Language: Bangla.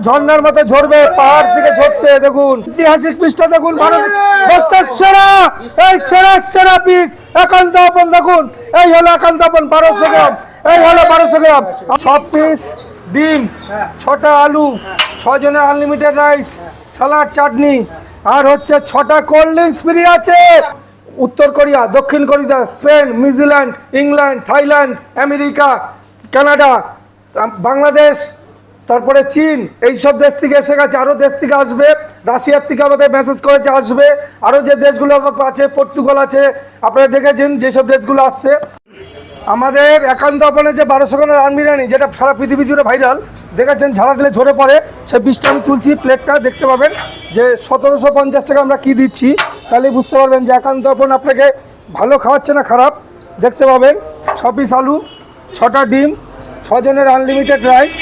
ঝর্ণার মতো ঝরবে, পাহাড় থেকে ঝরছে। দেখুন ঐতিহাসিক পিসটা দেখুন, ভারতের সেরা, এই সেরা সেরা পিস একান্ত আপন। দেখুন এই হলো একান্ত আপন 1200 গ্রাম, এই হলো 1200 গ্রাম। 6 পিস ডিম, 6টা আলু, 6 জনের আনলিমিটেড রাইস, সালাড, চাটনি, আর হচ্ছে 6টা কোল্ড ড্রিঙ্কস ফ্রি আছে। উত্তর কোরিয়া, দক্ষিণ Korea, Spain, New Zealand, England, Thailand, America, Canada, Bangladesh, তারপরে চীন, এইসব দেশ থেকে এসে গেছে। আরও দেশ থেকে আসবে, রাশিয়ার থেকে আমাদের মেসেজ করেছে আসবে। আরও যে দেশগুলো আছে, পর্তুগাল আছে, আপনারা দেখেছেন যেসব দেশগুলো আসছে। আমাদের একান্ত আপনে যে 1200 গ্রামের রান বিরিয়ানি, যেটা সারা পৃথিবী জুড়ে ভাইরাল, দেখেছেন ঝাড়া দিলে ঝরে পড়ে, সেই বিষটা আমি তুলছি। প্লেটটা দেখতে পাবেন যে 1750 টাকা আমরা কি দিচ্ছি, তাহলে বুঝতে পারবেন যে একান্ত আপন আপনাকে ভালো খাওয়াচ্ছে না খারাপ। দেখতে পাবেন 6 পিস আলু, 6টা ডিম, 6 জনের আনলিমিটেড রাইস।